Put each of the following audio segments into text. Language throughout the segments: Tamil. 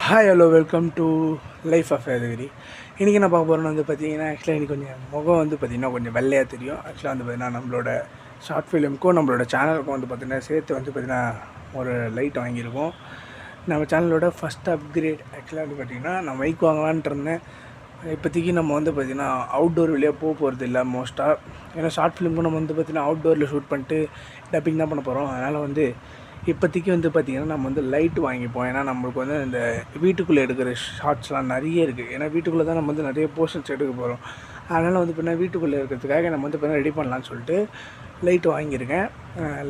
Hi hello welcome to life of Ethagiri. இன்றைக்கி என்ன பார்க்க போகிறோன்னு வந்து பார்த்தீங்கன்னா, ஆக்சுவலாக இன்றைக்கி கொஞ்சம் முகம் வந்து பார்த்திங்கன்னா கொஞ்சம் வெள்ளையாக தெரியும். ஆக்சுவலாக வந்து பார்த்திங்கன்னா நம்மளோட ஷார்ட் ஃபிலிமுக்கும் நம்மளோட சேனலுக்கும் வந்து பார்த்திங்கன்னா சேர்த்து வந்து பார்த்திங்கன்னா ஒரு லைட் வாங்கியிருக்கோம். நம்ம சேனலோட ஃபஸ்ட் அப்கிரேட். ஆக்சுவலாக வந்து பார்த்திங்கன்னா நான் மைக் வாங்கலான்ட்டு இருந்தேன். இப்போதைக்கு நம்ம வந்து பார்த்திங்கன்னா அவுட்டோர் வெளியே போகிறது இல்லை மோஸ்ட்டாக. ஏன்னா ஷார்ட் ஃபிலிமுக்கும் நம்ம வந்து பார்த்திங்கன்னா அவுட்டோரில் ஷூட் பண்ணிட்டு டப்பிங் தான் பண்ண போகிறோம். அதனால் வந்து இப்போதைக்கு வந்து பார்த்திங்கன்னா நம்ம வந்து லைட்டு வாங்கிப்போம். ஏன்னா நம்மளுக்கு வந்து இந்த வீட்டுக்குள்ளே எடுக்கிற ஷார்ட்ஸ்லாம் நிறைய இருக்குது. ஏன்னா வீட்டுக்குள்ளே தான் நம்ம வந்து நிறைய போர்ஷன்ஸ் எடுக்க போகிறோம். அதனால் வந்து பார்த்தீங்கன்னா வீட்டுக்குள்ளே இருக்கிறதுக்காக நம்ம வந்து பார்த்தீங்கன்னா ரெடி பண்ணலான்னு சொல்லிட்டு லைட்டு வாங்கியிருக்கேன்.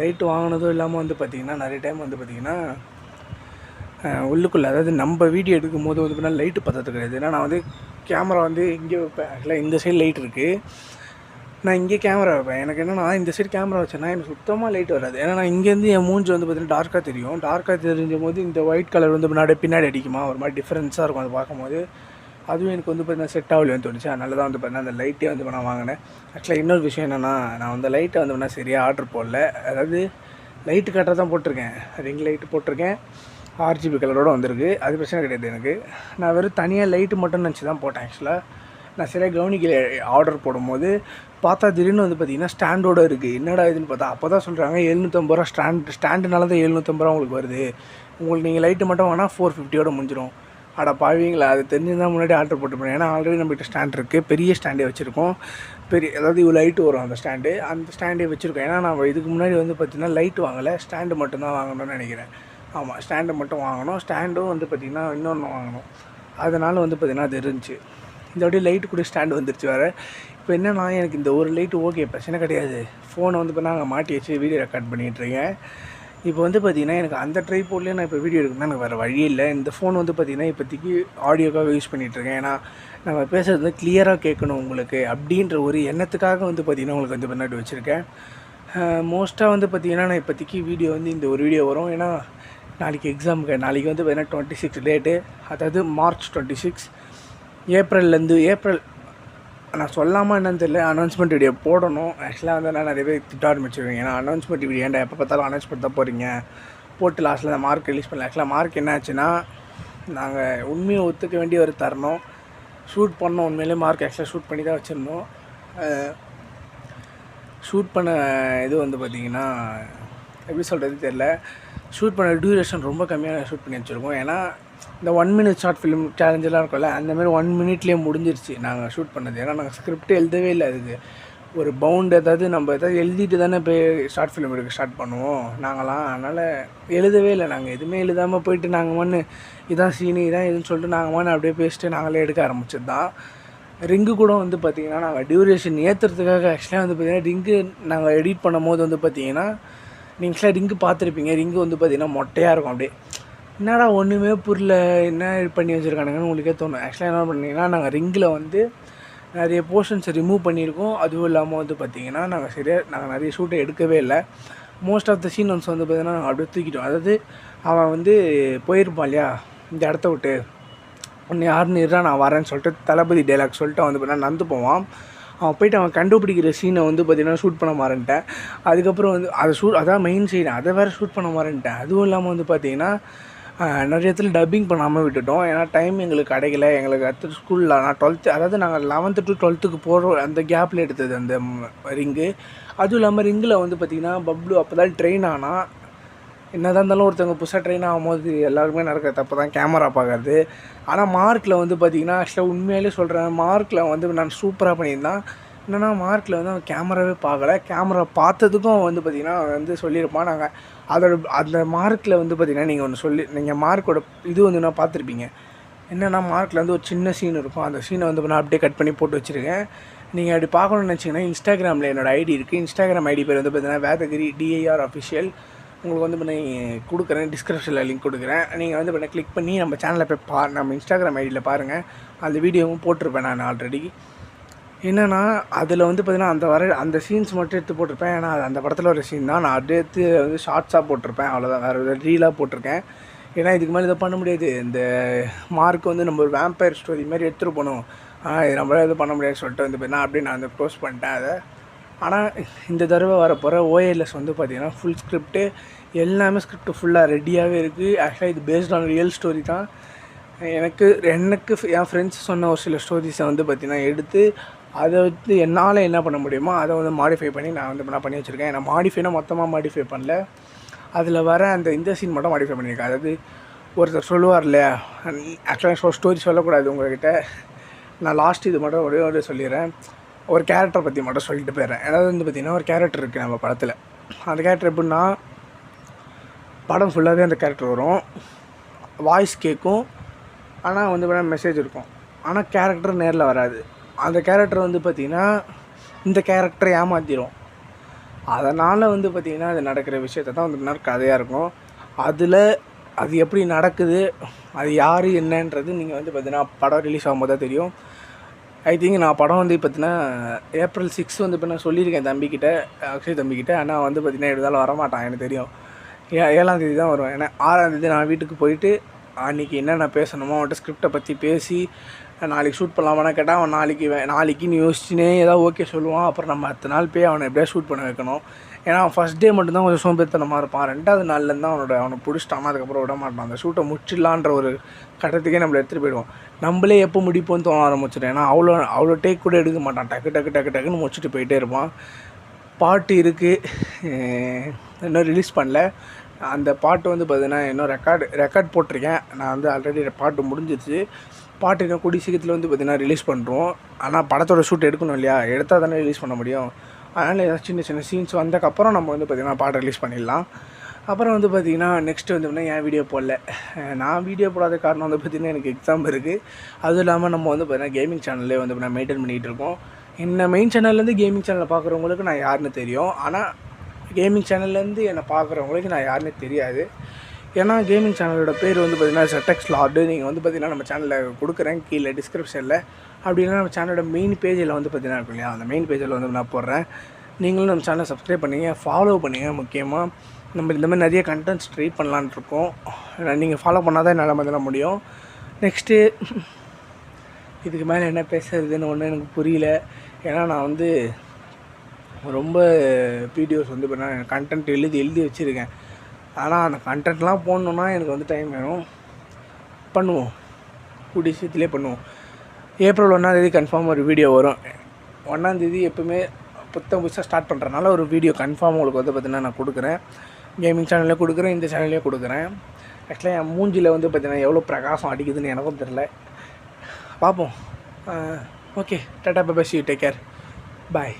லைட்டு வாங்கினதும் இல்லாமல் வந்து பார்த்திங்கன்னா நிறைய டைம் வந்து பார்த்திங்கன்னா உள்ளுக்குள்ளே, அதாவது நம்ம வீடியோ எடுக்கும் போது வந்து பார்த்தீங்கன்னா லைட்டு பற்றத்து கிடையாது. ஏன்னா நான் வந்து கேமரா வந்து இங்கே வைப்பேன். ஆக்சுவலாக இந்த சைடு லைட் இருக்குது, நான் இங்கே கேமரா வைப்பேன். எனக்கு என்னென்னா இந்த சைடு கேமரா வச்சேன்னா எனக்கு சுத்தமாக லைட் வராது. ஏன்னா நான் இங்கேருந்து என் மூஞ்சி வந்து பார்த்திங்கன்னா டார்க்காக தெரியும். டார்க்காக தெரிஞ்சும் போது இந்த ஒயிட் கலர் வந்து பின்னாடி அடிக்குமா, ஒரு மாதிரி டிஃப்ரென்ஸாக இருக்கும் அதை பார்க்கும்போது. அதுவும் எனக்கு வந்து பார்த்திங்கன்னா செட் ஆகலைன்னு தோணுச்சு. அதனால தான் வந்து பார்த்திங்கன்னா அந்த லைட்டே வந்து நான் வாங்கினேன். ஆக்சுவலாக இன்னொரு விஷயம் என்னென்னா, நான் வந்து லைட்டை வந்து நான் சரியாக ஆர்டர் போடல. அதாவது லைட்டு கரெக்டாக தான் போட்டிருக்கேன், ரிங் லைட்டு போட்டிருக்கேன், RGB கலரோடு வந்திருக்கு. அது பிரச்சனை கிடையாது எனக்கு. நான் வெறும் தனியாக லைட்டு மட்டும் நினச்சி தான் போட்டேன். ஆக்சுவலாக நான் சரியாக கவனிக்கல. ஆர்டர் போடும்போது பார்த்தா திடீர்னு வந்து பார்த்திங்கன்னா ஸ்டாண்டோடு இருக்குது. என்னடா இதுன்னு பார்த்தா அப்போ தான் சொல்கிறாங்க 750 ரூபா ஸ்டாண்டுனால தான் 750 ரூபா உங்களுக்கு வருது. உங்களுக்கு நீங்கள் லைட்டு மட்டும் வாங்கினா 450 முடிஞ்சிடும். அட பாவீங்களா, அது தெரிஞ்சுதான் முன்னாடி ஆர்டர் போட்டுப்பேன். ஏன்னா ஆல்ரெடி நம்மகிட்ட ஸ்டாண்ட் இருக்குது, பெரிய ஸ்டாண்டே வச்சுருக்கோம். அதாவது இவ்வளோ லைட்டு வரும் அந்த ஸ்டாண்டே வச்சுருக்கோம். ஏன்னா நான் இதுக்கு முன்னாடி வந்து பார்த்திங்கன்னா லைட்டு வாங்கலை, ஸ்டாண்டு மட்டும்தான் வாங்கணும்னு நினைக்கிறேன். ஆமாம், ஸ்டாண்டு மட்டும் வாங்கணும். ஸ்டாண்டும் வந்து பார்த்திங்கன்னா இன்னொன்று வாங்கணும். அதனால் வந்து பார்த்திங்கன்னா அது இருந்துச்சு. இந்த வாட்டி லைட்டு கூட ஸ்டாண்டு வந்துருச்சு வேறு. இப்போ என்னன்னா, எனக்கு இந்த ஒரு லைட்டு ஓகே, பிரச்சனை கிடையாது. ஃபோனை வந்து இப்போ நாங்கள் மாட்டி வச்சு வீடியோ ரெக்கார்ட் பண்ணிகிட்ருக்கேன். இப்போ வந்து பார்த்திங்கன்னா எனக்கு அந்த ட்ரைபோர்ட்லேயே நான் இப்போ வீடியோ எடுக்கணும்னா எனக்கு வேறு வழி இல்லை. இந்த ஃபோன் வந்து பார்த்திங்கன்னா இப்போதைக்கு ஆடியோக்காக யூஸ் பண்ணிகிட்ருக்கேன். ஏன்னா நம்ம பேசுகிறது வந்து கிளியராக கேட்கணும் உங்களுக்கு அப்படின்ற ஒரு எண்ணத்துக்காக வந்து பார்த்திங்கன்னா உங்களுக்கு வந்து பின்னாடி வச்சுருக்கேன். மோஸ்ட்டாக வந்து பார்த்திங்கன்னா நான் இப்போதைக்கு வீடியோ வந்து இந்த ஒரு வீடியோ வரும். ஏன்னா நாளைக்கு எக்ஸாமுக்கு, நாளைக்கு வந்து பார்த்திங்கன்னா 26 டேட்டு, அதாவது March 26. ஏப்ரல் நான் சொல்லாமல் என்னன்னு தெரியல, அனௌன்ஸ்மெண்ட் வீடியோ போடணும். ஆக்சுவலாக வந்து நான் நிறைய பேர் திட்ட ஆரம்பிச்சிருவேன். ஏன்னா அனௌன்ஸ்மெண்ட் வீடியோ ஏன்டா எப்போ பார்த்தாலும் அனௌன்ஸ்மெண்ட் தான் போகிறீங்க, போட்டு லாஸ்ட்டில் அந்த மார்க் ரிலீஸ் பண்ணல. ஆக்சுவலாக மார்க் என்ன ஆச்சுன்னா, நாங்கள் உண்மையை ஒத்துக்க வேண்டிய ஒரு தருணம். ஷூட் பண்ணோம், உண்மையிலே மார்க் ஆக்சுவலாக ஷூட் பண்ணி தான் வச்சுருந்தோம். ஷூட் பண்ண இது வந்து பார்த்திங்கன்னா எப்படி சொல்கிறது தெரியல, ஷூட் பண்ண டியூரேஷன் ரொம்ப கம்மியாக ஷூட் பண்ணி வச்சுருக்கோம். ஏன்னா இந்த 1 மினிட் ஷார்ட் ஃபிலிம் சேலஞ்செலாம் இருக்கும்ல, அந்தமாதிரி 1 மினிட்லேயே முடிஞ்சிருச்சு நாங்கள் ஷூட் பண்ணது. ஏன்னா நாங்கள் ஸ்கிரிப்ட் எழுதவே இல்லை. அதுக்கு ஒரு பவுண்டு, அதாவது நம்ம எதாவது எழுதிட்டு தானே போய் ஷார்ட் ஃபிலிம் எடுக்க ஸ்டார்ட் பண்ணுவோம் நாங்களாம். அதனால் எழுதவே இல்லை. நாங்கள் எதுவுமே எழுதாமல் போயிட்டு நாங்கள் இதான் சீனு இதான் எதுன்னு சொல்லிட்டு நாங்கள் அப்படியே பேசிட்டு நாங்களே எடுக்க ஆரம்பிச்சது தான். ரிங்கு கூட வந்து பார்த்திங்கன்னா நாங்கள் டியூரேஷன் ஏற்றுறதுக்காக ஆக்சுவலாக வந்து பார்த்திங்கன்னா ரிங்கு நாங்கள் எடிட் பண்ணும் போது வந்து பார்த்திங்கன்னா, நீங்கள் ஆக்சுவலாக ரிங்கு பார்த்துருப்பீங்க. ரிங்கு வந்து பார்த்திங்கன்னா மொட்டையாக இருக்கும். அப்படியே என்னடா ஒன்றுமே புரியல, என்ன பண்ணி வச்சுருக்கானுங்கன்னு உங்களுக்கே தோணும். ஆக்சுவலாக என்ன பண்ணிங்கன்னா, நாங்கள் ரிங்கில் வந்து நிறைய போர்ஷன்ஸை ரிமூவ் பண்ணியிருக்கோம். அதுவும் இல்லாமல் வந்து பார்த்திங்கன்னா நாங்கள் நிறைய ஷூட்டை எடுக்கவே இல்லை. மோஸ்ட் ஆஃப் த சீன்ஸ் வந்து பார்த்திங்கன்னா நாங்கள் அப்படியே தூக்கிட்டோம். அதாவது அவன் வந்து போயிருப்பான் இல்லையா இந்த இடத்த விட்டு, ஒன்று யாருன்னு இருறா நான் வரேன்னு சொல்லிட்டு தளபதி டைலாக் சொல்லிட்டு வந்து பார்த்தீங்கன்னா நடந்து போவான். அவன் போய்ட்டு அவன் கண்டுபிடிக்கிற சீனை வந்து பார்த்திங்கன்னா ஷூட் பண்ண மாறேன்ட்டேன். அதுக்கப்புறம் வந்து அதான் மெயின் சீன், அதை வேறு ஷூட் பண்ண மாறேன்ட்டேன். அதுவும் இல்லாமல் வந்து பார்த்திங்கன்னா நிறைய இடத்துல டப்பிங் பண்ணாமல் விட்டுட்டோம். ஏன்னா டைம் எங்களுக்கு கிடைக்கல. எங்களுக்கு அடுத்த ஸ்கூலில் நான் 12th, அதாவது நாங்கள் 11th to 12th போகிறோம் அந்த கேப்பில் எடுத்தது அந்த ரிங்கு. அதுவும் இல்லாமல் ரிங்கில் வந்து பார்த்திங்கன்னா பப்ளு அப்போ தான் ட்ரெயின் ஆனால், என்ன தான் இருந்தாலும் ஒருத்தவங்க புதுசாக ட்ரெயின் ஆகும்போது எல்லாருக்குமே நடக்கிற தப்பு தான் கேமரா பார்க்குறது. ஆனால் மார்க்கில் வந்து பார்த்திங்கன்னா ஆக்சுவலாக உண்மையிலே சொல்கிறேன், மார்க்கில் வந்து நான் சூப்பராக பண்ணியிருந்தான். என்னென்னா மார்க்கில் வந்து அவன் கேமராவே பார்க்கல. கேமரா பார்த்ததுக்கும் வந்து பார்த்திங்கன்னா வந்து சொல்லியிருப்பான். நாங்கள் அந்த மார்க்கில் வந்து பார்த்திங்கன்னா நீங்கள் மார்க்கோட இது வந்து நான் பார்த்துருப்பீங்க. என்னென்னா மார்க்கில் வந்து ஒரு சின்ன சீன் இருக்கும். அந்த சீனை வந்து நான் அப்படியே கட் பண்ணி போட்டு வச்சுருக்கேன். நீங்கள் அப்படி பார்க்கணுன்னு நினச்சிங்கன்னா இன்ஸ்டாகிராமில் என்னோடய ஐடி இருக்குது. இன்ஸ்டாகிராம் ஐடி பேர் வந்து பார்த்திங்கன்னா வேதகிரி DIR official. உங்களுக்கு வந்து பண்ணி கொடுக்குறேன், டிஸ்கிரிப்ஷனில் லிங்க் கொடுக்குறேன். நீங்கள் வந்து பண்ண கிளிக் பண்ணி நம்ம சேனலில் போய் நம்ம இன்ஸ்டாகிராம் ஐடியில் பாருங்கள். அந்த வீடியோவும் போட்டிருப்பேன் நான் ஆல்ரெடி. என்னென்னா அதில் வந்து பார்த்திங்கன்னா அந்த சீன்ஸ் மட்டும் எடுத்து போட்டிருப்பேன். ஏன்னா அது அந்த படத்தில் ஒரு சீன் தான். நான் அப்படியே எடுத்து வந்து ஷார்ட்ஸாக போட்டிருப்பேன், அவ்வளோதான். வேறு ரீலாக போட்டிருக்கேன். ஏன்னா இதுக்கு மேலே இதை பண்ண முடியாது. இந்த மார்க் வந்து நம்ம ஒரு வேம்பயர் ஸ்டோரி மாதிரி எடுத்துகிட்டு போகணும். இது நம்மளால் எதுவும் பண்ண முடியாதுன்னு சொல்லிட்டு வந்து நான் வந்து க்ளோஸ் பண்ணிட்டேன் அதை. ஆனால் இந்த தடவை வரப்போகிற OALS வந்து பார்த்திங்கன்னா ஃபுல் ஸ்கிரிப்ட்டு, எல்லாமே ஸ்கிரிப்ட் ஃபுல்லாக ரெடியாகவே இருக்குது. ஆக்சுவலாக இது பேஸ்ட் ஆன் ரியல் ஸ்டோரி தான். எனக்கு எனக்கு என் ஃப்ரெண்ட்ஸ் சொன்ன ஒரு சில ஸ்டோரிஸை வந்து பார்த்திங்கன்னா எடுத்து அதை வந்து என்னால் என்ன பண்ண முடியுமோ அதை வந்து மாடிஃபை பண்ணி நான் வந்து நான் பண்ணி வச்சுருக்கேன். நான் மாடிஃபைனா மொத்தமாக மாடிஃபை பண்ணல, அதில் வர அந்த இந்த சீன் மட்டும் மாடிஃபை பண்ணியிருக்கேன். அதாவது ஒருத்தர் சொல்லுவார் இல்லையா, ஆக்சுவலாக ஸ்டோரி சொல்லக்கூடாது உங்கள்கிட்ட, நான் லாஸ்ட் இது மட்டும் ஒரே சொல்லிடுறேன். ஒரு கேரக்டரை பற்றி மட்டும் சொல்லிட்டு போயிடுறேன். அதாவது வந்து பார்த்திங்கன்னா ஒரு கேரக்டர் இருக்குது நம்ம படத்தில். அந்த கேரக்டர் எப்படின்னா, படம் ஃபுல்லாகவே அந்த கேரக்டர் வரும், வாய்ஸ் கேட்கும், ஆனால் வந்து பார்த்தீங்கன்னா மெசேஜ் இருக்கும், ஆனால் கேரக்டர் நேரில் வராது. அந்த கேரக்டர் வந்து பார்த்திங்கன்னா இந்த கேரக்டரை ஏமாற்றிடும். அதனால் வந்து பார்த்திங்கன்னா அது நடக்கிற விஷயத்தை தான் வந்து கதையாக இருக்கும். அதில் அது எப்படி நடக்குது, அது யார் என்னன்றது நீங்கள் வந்து பார்த்திங்கன்னா படம் ரிலீஸ் ஆகும்போது தான் தெரியும். ஐ திங்க் நான் படம் வந்து பார்த்திங்கன்னா April 6 வந்து இப்போ நான் சொல்லியிருக்கேன் தம்பிக்கிட்ட, அக்ஷய் தம்பிக்கிட்ட. ஆனால் வந்து பார்த்திங்கன்னா எடுத்தாலும் வரமாட்டான், எனக்கு தெரியும். 7ஆம் தேதி தான் வருவேன். ஏன்னா 6ஆம் தேதி நான் வீட்டுக்கு போயிட்டு அன்றைக்கி என்னென்ன பேசணுமோ அவன்கிட்ட ஸ்கிரிப்டை பற்றி பேசி, நாளைக்கு ஷூட் பண்ணலாமான்னு கேட்டால் அவன் நாளைக்குன்னு யோசிச்சுனே ஏதாவது ஓகே சொல்லுவான். அப்புறம் நம்ம அடுத்த நாள் போய் அவனை எப்படியா ஷூட் பண்ண வைக்கணும். ஏன்னா அவன் ஃபஸ்ட் டே மட்டும்தான் கொஞ்சம் சோம்பேறித்தனமாக இருப்பான். 2வது நாள்லேருந்து தான் அவனை பிடிச்சிட்டானா அதுக்கப்புறம் விட மாட்டான். அந்த ஷூட்டை முடிச்சிடலான்ற ஒரு கட்டத்துக்கே நம்மளை எடுத்துகிட்டு போயிடுவோம். நம்மளே எப்போ முடிப்போன்னு தோண ஆரம்பிச்சிடும். ஏன்னா அவ்வளோ டேக் கூட எடுக்க மாட்டான், டக்குன்னு முடிச்சுட்டு போயிட்டே இருப்பான். பாட்டு இருக்குது, இன்னும் ரிலீஸ் பண்ணல. அந்த பாட்டு வந்து பார்த்திங்கன்னா இன்னும் ரெக்கார்ட் போட்டிருக்கேன். நான் வந்து ஆல்ரெடி பாட்டு முடிஞ்சிருச்சு. பாட்டு இன்னும் கூடிய சீக்கிரத்தில் வந்து பார்த்திங்கன்னா ரிலீஸ் பண்ணுறோம். ஆனால் படத்தோட ஷூட் எடுக்கணும் இல்லையா, எடுத்தால் தானே ரிலீஸ் பண்ண முடியும். அதனால் ஏதாச்சும் சின்ன சீன்ஸ் வந்ததுக்கப்புறம் நம்ம வந்து பார்த்திங்கன்னா பாட்டு ரிலீஸ் பண்ணிடலாம். அப்புறம் வந்து பார்த்திங்கன்னா நெக்ஸ்ட்டு வந்து பார்த்திங்கன்னா ஏன் வீடியோ போடல, நான் வீடியோ போடாத காரணம் வந்து பார்த்திங்கன்னா எனக்கு எக்ஸாம் இருக்குது. அதுவும் இல்லாமல் நம்ம வந்து பார்த்திங்கன்னா கேமிங் சேனல்லே வந்து நான் மெயின்டைன் பண்ணிகிட்டு இருக்கோம். என்ன மெயின் சேனல்லேருந்து கேமிங் சேனலில் பார்க்குறவங்களுக்கு நான் யாருன்னு தெரியும், ஆனால் கேமிங் சேனல்லேருந்து என்னை பார்க்குறவங்களுக்கு நான் யாருன்னு தெரியாது. ஏன்னா கேமிங் சேனலோட பேர் வந்து பார்த்திங்கன்னா ZX Lord. நீங்கள் வந்து பார்த்திங்கன்னா நம்ம சேனலில் கொடுக்குறேன் கீழே டிஸ்கிரிப்ஷனில். அப்படின்னா நம்ம சேனலோட மெயின் பேஜில் வந்து பார்த்திங்கன்னா இருக்கும் இல்லையா, அந்த மெயின் பேஜில் வந்து நான் போடுறேன். நீங்களும் நம்ம சேனலை சப்ஸ்கிரைப் பண்ணிங்க, ஃபாலோ பண்ணிங்க. முக்கியமாக நம்ம இந்த மாதிரி நிறைய கண்டென்ட்ஸ் ட்ரை பண்ணலான்னு இருக்கோம். நீங்கள் ஃபாலோ பண்ணால் தான் என்னால் முதல்ல முடியும். நெக்ஸ்ட்டு இதுக்கு மேலே என்ன பேசுறதுன்னு ஒன்றும் எனக்கு புரியல. ஏன்னா நான் வந்து ரொம்ப வீடியோஸ் வந்து இப்போ நான் கண்டென்ட் எழுதி வச்சுருக்கேன். ஆனால் அந்த கண்டென்ட்லாம் போடணுன்னா எனக்கு வந்து டைம் வேணும். பண்ணுவோம், கூடிய சீக்கிரத்திலே பண்ணுவோம். April 1ஆம் தேதி கன்ஃபார்ம் ஒரு வீடியோ வரும். 1ஆம் தேதி எப்போவுமே புதுசாக ஸ்டார்ட் பண்ணுறதுனால ஒரு வீடியோ கன்ஃபார்ம் உங்களுக்கு வந்து பார்த்திங்கன்னா நான் கொடுக்குறேன். கேமிங் சேனல்லே கொடுக்குறேன், இந்த சேனல்லே கொடுக்குறேன். ஆக்சுவலாக என் மூஞ்சியில் வந்து பார்த்திங்கன்னா எவ்வளோ பிரகாசம் அடிக்குதுன்னு எனக்கும் தெரில. பார்ப்போம். Okay, tata bye bye, see you, take care, bye.